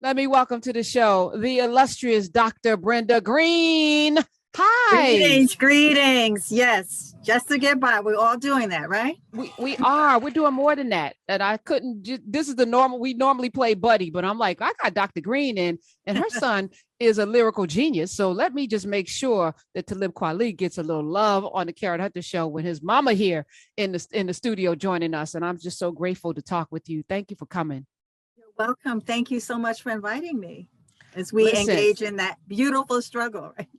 Let me welcome to the show the illustrious Dr. Brenda Greene. Hi. Greetings. Yes, just to get by. We're all doing that, right? We are. We're doing more than that. And I couldn't. This is the normal. We normally play buddy, but I'm like, I got Dr. Greene and her son is a lyrical genius. So let me just make sure that Talib Kweli gets a little love on the Karen Hunter show with his mama here in the studio joining us. And I'm just so grateful to talk with you. Thank you for coming. You're welcome. Thank you so much for inviting me as we engage in that beautiful struggle, right?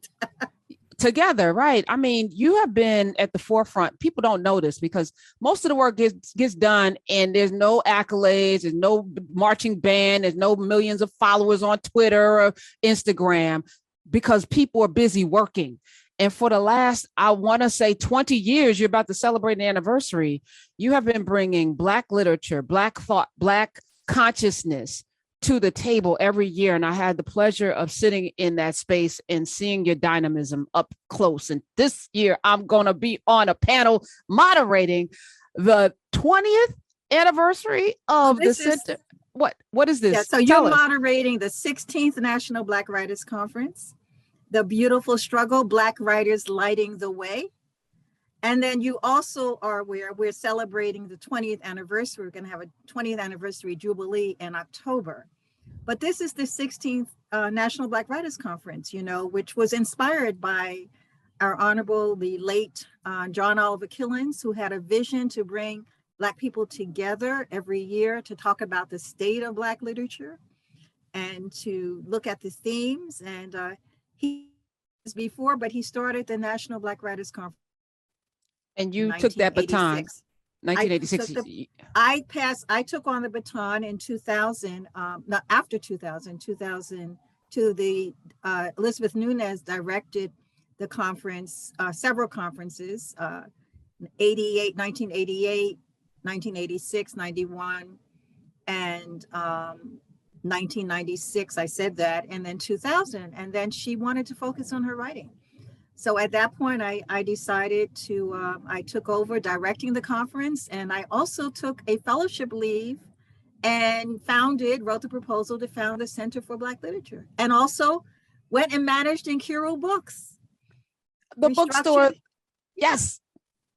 Together, right? I mean, you have been at the forefront. People don't know this because most of the work gets done and there's no accolades, there's no marching band, there's no millions of followers on Twitter or Instagram because people are busy working. And for the last, I want to say 20 years, you're about to celebrate an anniversary. You have been bringing Black literature, Black thought, Black consciousness to the table every year. And I had the pleasure of sitting in that space and seeing your dynamism up close. And this year I'm going to be on a panel moderating the 20th anniversary of the center. What is this? Yeah, so you're moderating the 16th National Black Writers Conference, the beautiful struggle, Black Writers Lighting the Way. And then you also are aware we're celebrating the 20th anniversary. We're going to have a 20th anniversary jubilee in October. But this is the 16th National Black Writers Conference, which was inspired by our honorable, the late John Oliver Killens, who had a vision to bring Black people together every year to talk about the state of Black literature and to look at the themes. And he was before, but he started the National Black Writers Conference. And you took that baton. 1986. I took on the baton in 2000, not after 2000 to the Elizabeth Nunez directed the conference, several conferences, 1988, 1986, 91, and 1996, I said that, and then 2000. And then she wanted to focus on her writing. So at that point, I decided to, I took over directing the conference, and I also took a fellowship leave and wrote the proposal to found the Center for Black Literature, and also went and managed Incuro Books. The bookstore, yes.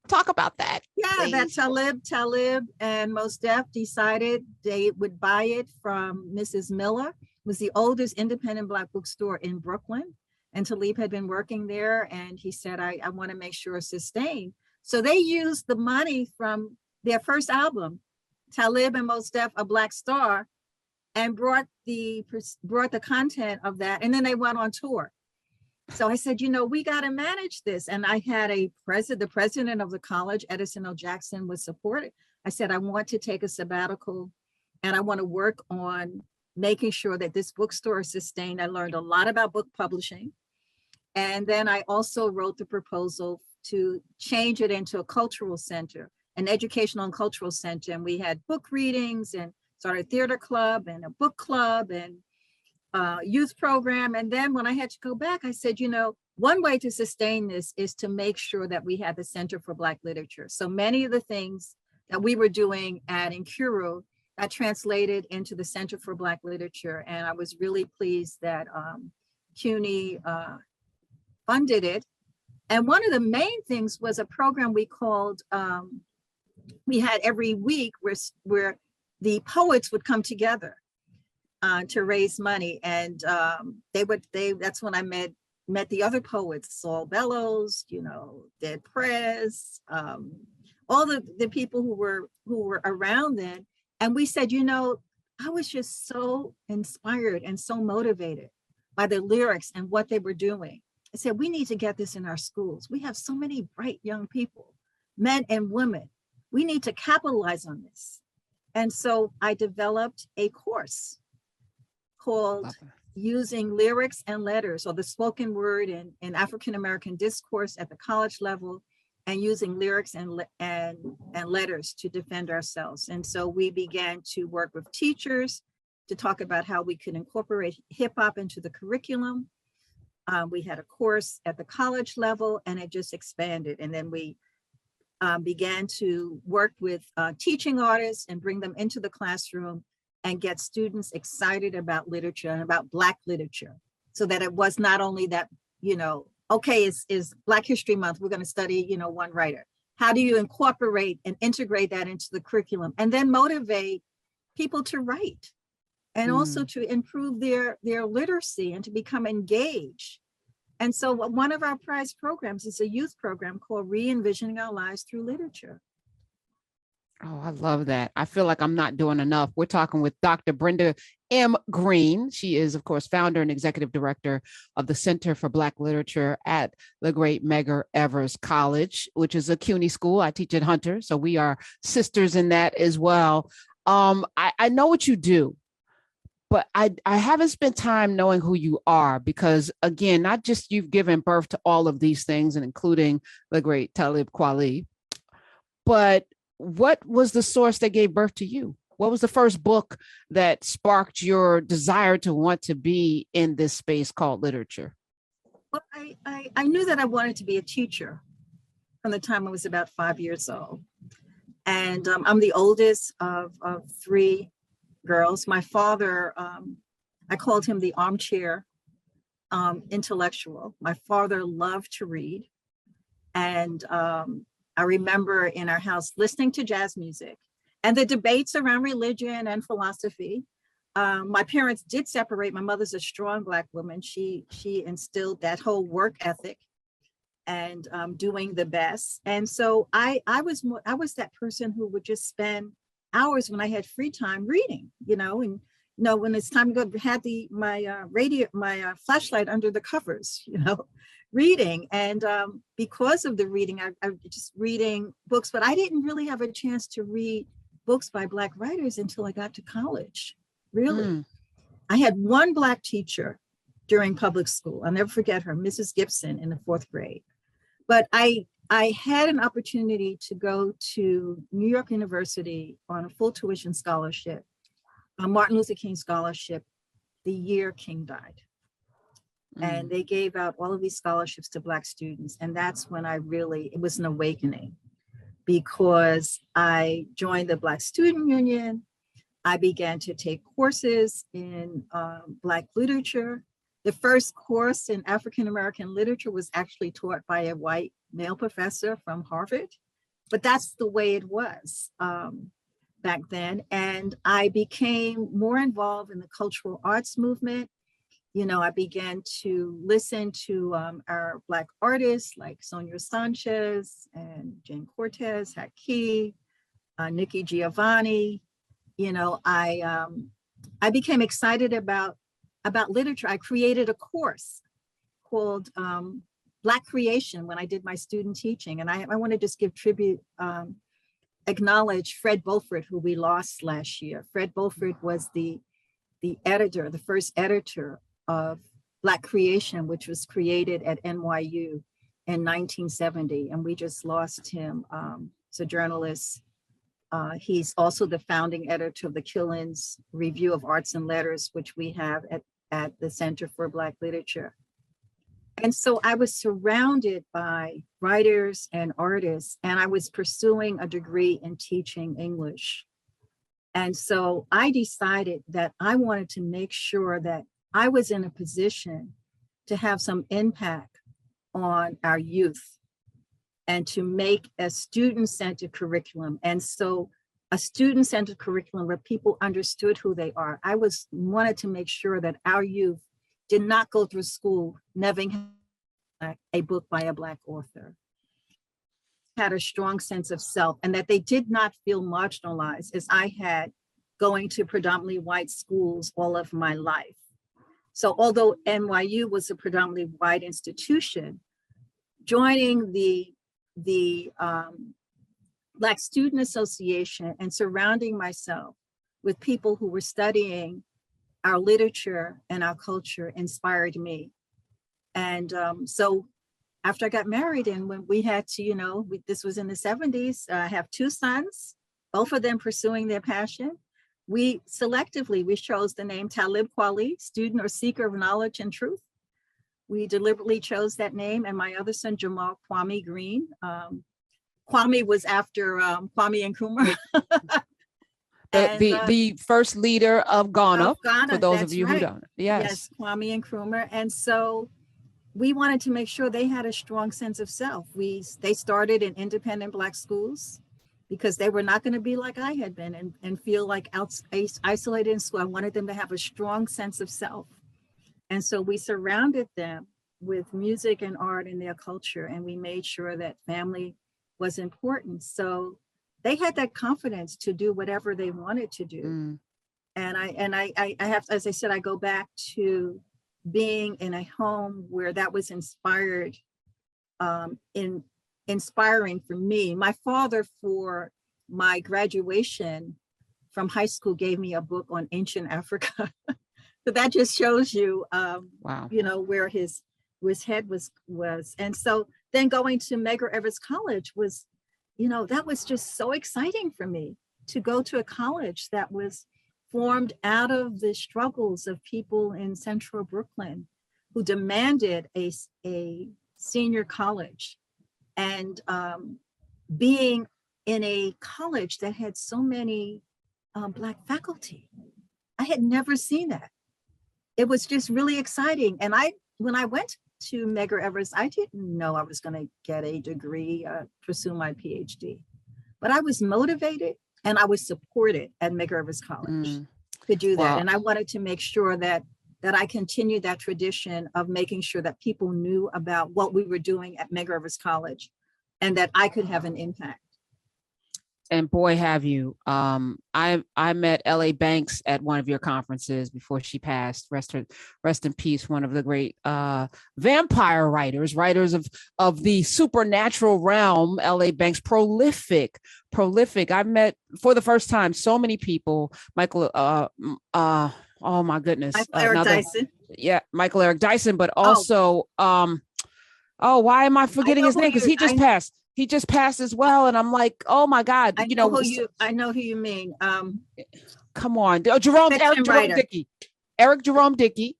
Talk about that. Yeah, please. That Talib and Mos Def decided they would buy it from Mrs. Miller, who was the oldest independent Black bookstore in Brooklyn. And Talib had been working there, and he said, I want to make sure it's sustained. So they used the money from their first album, Talib and Mos Def, A Black Star, and brought the content of that. And then they went on tour. So I said, we got to manage this. And I had the president of the college, Edison L. Jackson, was supportive. I said, I want to take a sabbatical, and I want to work on making sure that this bookstore is sustained. I learned a lot about book publishing. And then I also wrote the proposal to change it into a cultural center, an educational and cultural center. And we had book readings and started a theater club and a book club and youth program. And then when I had to go back, I said, one way to sustain this is to make sure that we had the Center for Black Literature. So many of the things that we were doing at Incuro that translated into the Center for Black Literature. And I was really pleased that CUNY funded it. And one of the main things was a program we called, we had every week where the poets would come together to raise money. And that's when I met the other poets, Saul Bellows, Dead Prez, all the people who were around then. And we said, I was just so inspired and so motivated by the lyrics and what they were doing. I said, we need to get this in our schools. We have so many bright young people, men and women. We need to capitalize on this. And so I developed a course called Using Lyrics and Letters, or the spoken word in African-American discourse at the college level, and using lyrics and letters to defend ourselves. And so we began to work with teachers to talk about how we could incorporate hip hop into the curriculum. We had a course at the college level, and it just expanded. And then we began to work with teaching artists and bring them into the classroom and get students excited about literature and about Black literature, so that it was not only that, okay, is Black History Month, we're going to study, one writer. How do you incorporate and integrate that into the curriculum, and then motivate people to write, and also to improve their literacy and to become engaged? And so one of our prize programs is a youth program called Re-envisioning Our Lives Through Literature. Oh, I love that. I feel like I'm not doing enough. We're talking with Dr. Brenda M. Greene. She is, of course, founder and executive director of the Center for Black Literature at the great Medgar Evers College, which is a CUNY school. I teach at Hunter, so we are sisters in that as well. I know what you do, but I haven't spent time knowing who you are, because, again, not just you've given birth to all of these things, and including the great Talib Kweli, but what was the source that gave birth to you? What was the first book that sparked your desire to want to be in this space called literature? Well, I knew that I wanted to be a teacher from the time I was about 5 years old. And I'm the oldest of 3 girls. My father, I called him the armchair intellectual. My father loved to read. And I remember in our house listening to jazz music and the debates around religion and philosophy. My parents did separate. My mother's a strong Black woman. She instilled that whole work ethic and doing the best. And so I was that person who would just spend hours when I had free time reading, and when it's time to go, had my flashlight under the covers, reading. And because of the reading, I just reading books, but I didn't really have a chance to read books by Black writers until I got to college, really. I had one Black teacher during public school. I'll never forget her, Mrs. Gibson, in the 4th grade. But I had an opportunity to go to New York University on a full tuition scholarship, a Martin Luther King scholarship, the year King died. And they gave out all of these scholarships to Black students. And that's when it was an awakening, because I joined the Black Student Union. I began to take courses in Black literature. The first course in African-American literature was actually taught by a white male professor from Harvard, but that's the way it was back then. And I became more involved in the cultural arts movement. I began to listen to our Black artists like Sonia Sanchez and Jane Cortez, Haki, Nikki Giovanni. I became excited about literature. I created a course called Black Creation when I did my student teaching. And I want to just give tribute, acknowledge Fred Beaufort, who we lost last year. Fred Beaufort was the editor, the first editor of Black Creation, which was created at NYU in 1970. And we just lost him. He's a journalist. He's also the founding editor of the Killens Review of Arts and Letters, which we have at the Center for Black Literature. And so I was surrounded by writers and artists, and I was pursuing a degree in teaching English. And so I decided that I wanted to make sure that I was in a position to have some impact on our youth and to make a student-centered curriculum. And so a student-centered curriculum where people understood who they are. I wanted to make sure that our youth did not go through school never had a book by a Black author, had a strong sense of self, and that they did not feel marginalized as I had going to predominantly white schools all of my life. So although NYU was a predominantly white institution, joining the Black Student Association and surrounding myself with people who were studying our literature and our culture inspired me. And so after I got married, and when we had to, this was in the 70s, I have 2 sons, both of them pursuing their passion. We chose the name Talib Kweli, student or seeker of knowledge and truth. We deliberately chose that name, and my other son, Jamal Kwame Greene. Kwame was after Kwame Nkrumah. the first leader of Ghana, for those of you who don't. Yes, Kwame Nkrumah. And so we wanted to make sure they had a strong sense of self. They started in independent Black schools because they were not going to be like I had been and feel like isolated in school. I wanted them to have a strong sense of self. And so we surrounded them with music and art in their culture, and we made sure that family was important. So they had that confidence to do whatever they wanted to do. And I have, as I said, I go back to being in a home where that was inspiring for me. My father, for my graduation from high school, gave me a book on ancient Africa. So that just shows you, wow, you know, where his head was. And so then going to Medgar Evers College was, you know, that was just so exciting for me to go to a college that was formed out of the struggles of people in central Brooklyn who demanded a senior college, and being in a college that had so many Black faculty. I had never seen that. It was just really exciting. And when I went to Medgar Evers, I didn't know I was going to get a degree, pursue my PhD, but I was motivated and I was supported at Medgar Evers College to do that. And I wanted to make sure that I continued that tradition of making sure that people knew about what we were doing at Medgar Evers College and that I could have an impact. And boy, have you. I met L.A. Banks at one of your conferences before she passed. Rest in peace. One of the great vampire writers of the supernatural realm. L.A. Banks, prolific. I met for the first time so many people. Michael. Oh my goodness. Michael Eric Dyson. Yeah, Michael Eric Dyson, but also why am I forgetting his name? Because he just passed. He just passed as well. And I'm like, oh my God, I know who you mean. Come on. Eric Jerome Dickey,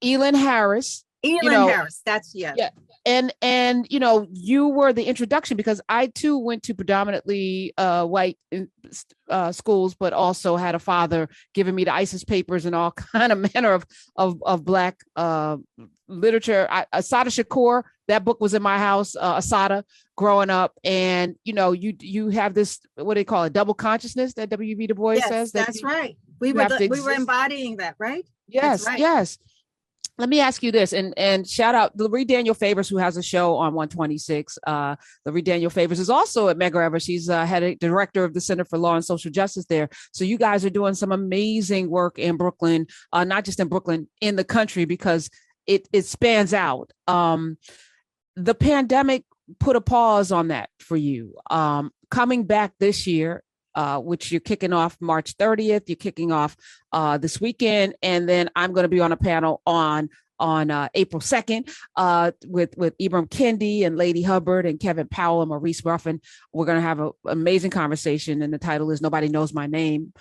Elin Harris. Harris, that's yeah. And you know, you were the introduction, because I too went to predominantly white schools, but also had a father giving me the ISIS papers and all kind of manner of Black literature. Assata Shakur, that book was in my house, Assata, growing up. And you know, you have this, what do they call it, double consciousness that W.B. Du Bois says. That's right. We were embodying that, right? Yes, right. Yes. Let me ask you this, and shout out Loree Daniel Favors, who has a show on 126. Loree Daniel Favors is also at Medgar Evers. She's director of the Center for Law and Social Justice there. So you guys are doing some amazing work in Brooklyn, not just in Brooklyn, in the country, because it spans out. The pandemic put a pause on that for you. Coming back this year, which you're kicking off March 30th. You're kicking off this weekend. And then I'm going to be on a panel on April 2nd with Ibram Kendi and Lady Hubbard and Kevin Powell and Maurice Ruffin. We're going to have an amazing conversation. And the title is Nobody Knows My Name.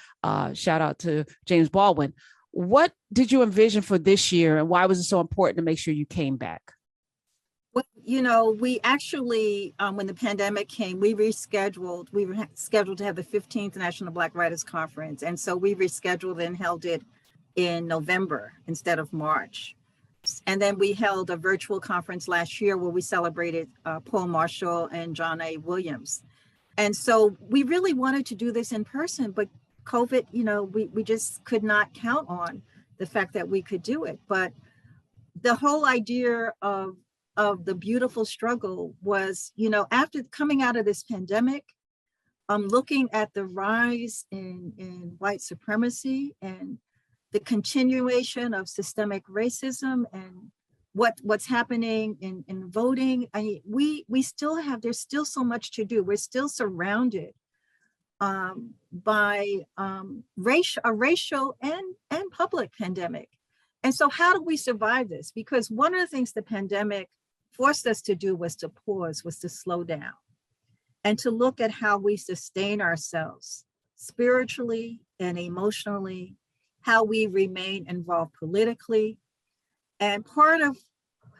Shout out to James Baldwin. What did you envision for this year, and why was it so important to make sure you came back? Well, you know, we actually, when the pandemic came, we rescheduled. We were scheduled to have the 15th National Black Writers Conference. And so we rescheduled and held it in November instead of March. And then we held a virtual conference last year where we celebrated Paul Marshall and John A. Williams. And so we really wanted to do this in person, but COVID, you know, we just could not count on the fact that we could do it. But the whole idea of the beautiful struggle was, you know, after coming out of this pandemic, looking at the rise in white supremacy and the continuation of systemic racism and what's happening in voting. I mean, we still have, there's still so much to do. We're still surrounded by a racial and public pandemic. And so how do we survive this? Because one of the things the pandemic forced us to do was to pause, was to slow down, and to look at how we sustain ourselves spiritually and emotionally, how we remain involved politically. And part of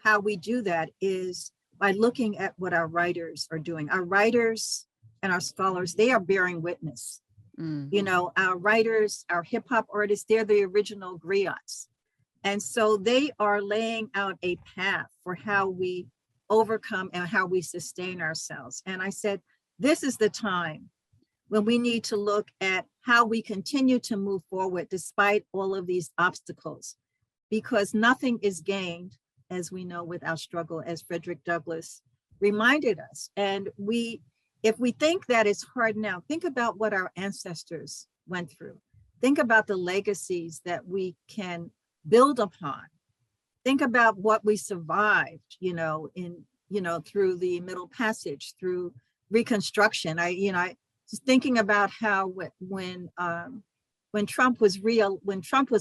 how we do that is by looking at what our writers are doing. Our writers and our scholars, they are bearing witness You know, our writers, our hip hop artists, they're the original griots. And so they are laying out a path for how we overcome and how we sustain ourselves. And I said, this is the time when we need to look at how we continue to move forward despite all of these obstacles, because nothing is gained, as we know, without struggle, as Frederick Douglass reminded us. And if we think that it's hard now, think about what our ancestors went through. Think about the legacies that we can build upon. Think about what we survived, through the Middle Passage, through Reconstruction. I was thinking about how when Trump was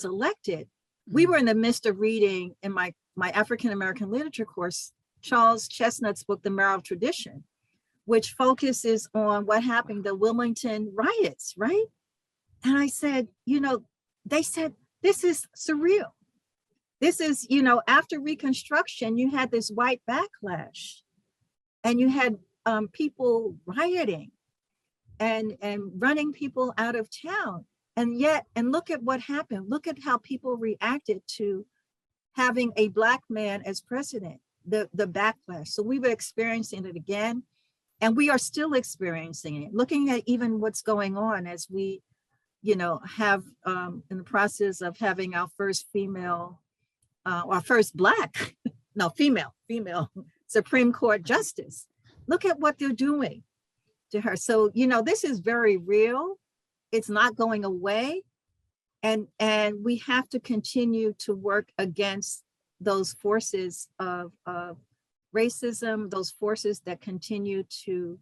elected, we were in the midst of reading in my African American literature course, Charles Chestnut's book, The Marrow of Tradition, which focuses on what happened, the Wilmington Riots, right? And I said, they said, this is surreal. This is, after Reconstruction, you had this white backlash and you had people rioting and running people out of town. And look at what happened. Look at how people reacted to having a Black man as president, the backlash. So we were experiencing it again, and we are still experiencing it. Looking at even what's going on as we, have in the process of having our first female, our first Black, no, female Supreme Court justice. Look at what they're doing to her. So, this is very real. It's not going away. And we have to continue to work against those forces of racism, those forces that continue to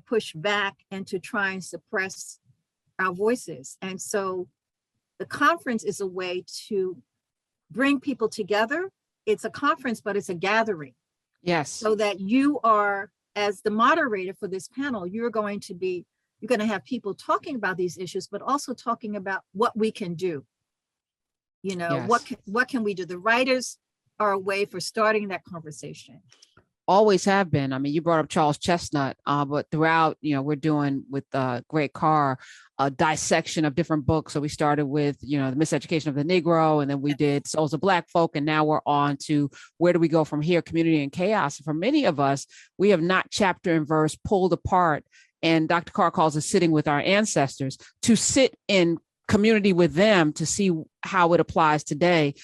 push back and to try and suppress our voices. And so the conference is a way to bring people together. It's a conference, but it's a gathering. Yes. So that you are, as the moderator for this panel, you're going to have people talking about these issues, but also talking about what we can do. Yes. What can we do? The writers are a way for starting that conversation. Always have been. I mean, you brought up Charles Chestnut, but throughout, we're doing with Greg Carr a dissection of different books. So we started with, the Miseducation of the Negro, and then we did Souls of Black Folk, and now we're on to where do we go from here, Community and Chaos. And for many of us, we have not chapter and verse pulled apart, and Dr. Carr calls it sitting with our ancestors, to sit in community with them to see how it applies today.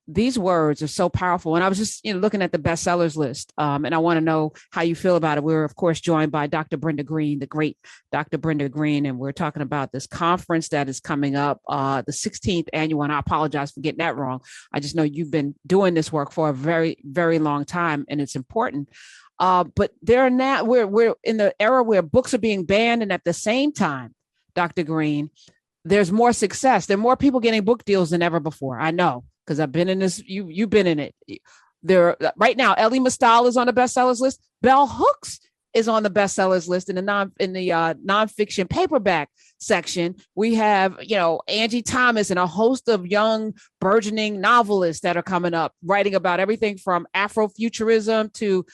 These words are so powerful. And I was just looking at the bestsellers list, and I want to know how you feel about it. We're, of course, joined by Dr. Brenda Greene, the great Dr. Brenda Greene, and we're talking about this conference that is coming up, the 16th annual, and I apologize for getting that wrong. I just know you've been doing this work for a very, very long time, and it's important. But we're in the era where books are being banned, and at the same time, Dr. Greene, there's more success. There are more people getting book deals than ever before. I know, because I've been in this. You've been in it. There right now. Ellie Mistal is on the bestsellers list. Bell Hooks is on the bestsellers list in the nonfiction paperback section. We have Angie Thomas and a host of young burgeoning novelists that are coming up, writing about everything from Afrofuturism to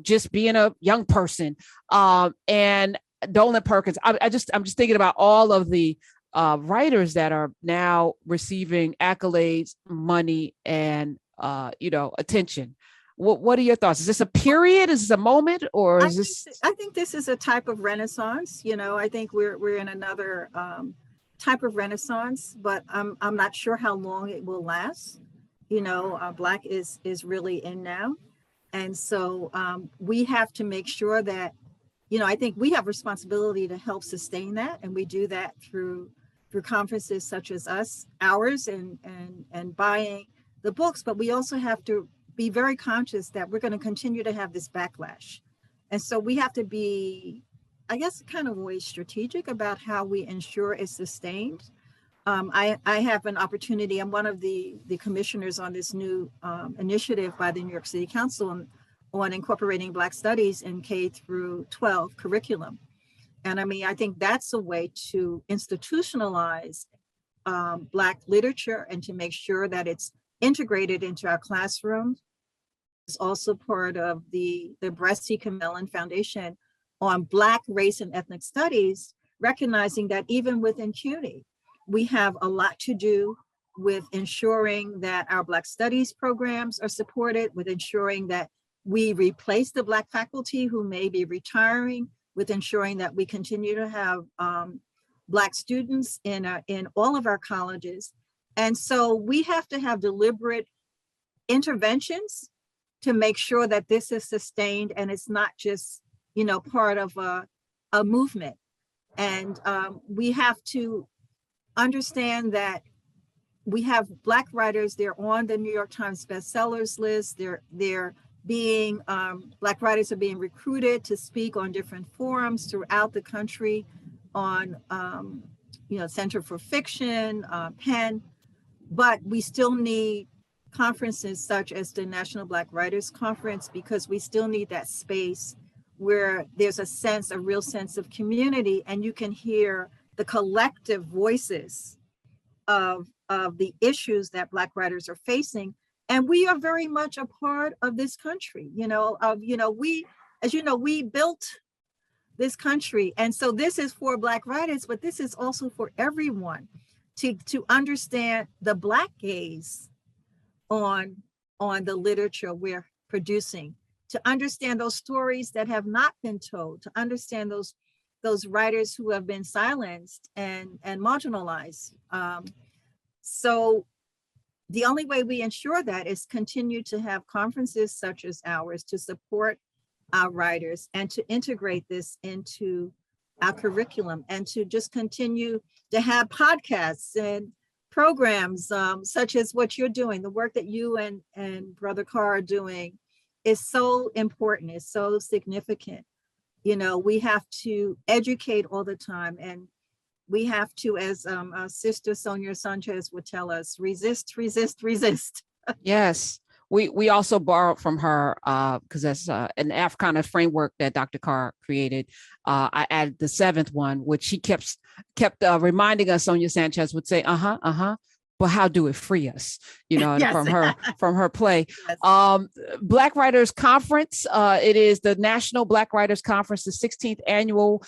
just being a young person. And Dolan Perkins. I'm just thinking about all of the writers that are now receiving accolades, money, and attention. What are your thoughts? Is this a period? Is this a moment, or is this? I think this is a type of renaissance. I think we're in another type of renaissance, but I'm not sure how long it will last. Black is really in now, and so we have to make sure that I think we have responsibility to help sustain that, and we do that through conferences such as ours, and buying the books. But we also have to be very conscious that we're going to continue to have this backlash, and so we have to be, I guess, kind of always strategic about how we ensure it's sustained. I have an opportunity. I'm one of the commissioners on this new initiative by the New York City Council on incorporating Black studies in K through 12 curriculum. And I think that's a way to institutionalize Black literature and to make sure that it's integrated into our classrooms. It's also part of the Bresci Mellon Foundation on Black race and ethnic studies, recognizing that even within CUNY, we have a lot to do with ensuring that our Black Studies programs are supported, with ensuring that we replace the Black faculty who may be retiring, with ensuring that we continue to have Black students in all of our colleges. And so we have to have deliberate interventions to make sure that this is sustained and it's not just, part of a movement. And we have to understand that we have Black writers, they're on the New York Times bestsellers list. They're being, Black writers are being recruited to speak on different forums throughout the country on, Center for Fiction, PEN, but we still need conferences such as the National Black Writers Conference, because we still need that space where there's a real sense of community, and you can hear the collective voices of the issues that Black writers are facing. And we are very much a part of this country, we built this country. And so this is for Black writers, but this is also for everyone to understand the Black gaze on the literature we're producing, to understand those stories that have not been told, to understand those writers who have been silenced and marginalized. So the only way we ensure that is continue to have conferences such as ours to support our writers and to integrate this into our curriculum, and to just continue to have podcasts and programs such as what you're doing. The work that you and Brother Carr are doing is so important, it's so significant. We have to educate all the time, and we have to, as our sister Sonia Sanchez would tell us, resist, resist, resist. Yes. We also borrowed from her because that's an Africana framework that Dr. Carr created. I added the seventh one, which she kept reminding us. Sonia Sanchez would say, but how do it free us? Yes. from her play. Yes. Black Writers Conference. It is the National Black Writers Conference, the 16th annual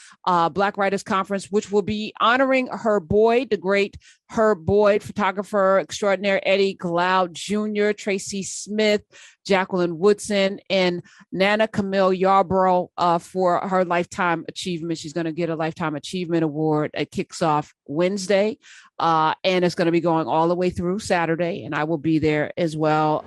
Black Writers Conference, which will be honoring Herb Boyd, the great Herb Boyd, photographer extraordinaire, Eddie Glaude Jr., Tracy Smith, Jacqueline Woodson, and Nana Camille Yarborough for her Lifetime Achievement. She's going to get a Lifetime Achievement Award. It kicks off Wednesday, and it's going to be going all the way through Saturday, and I will be there as well.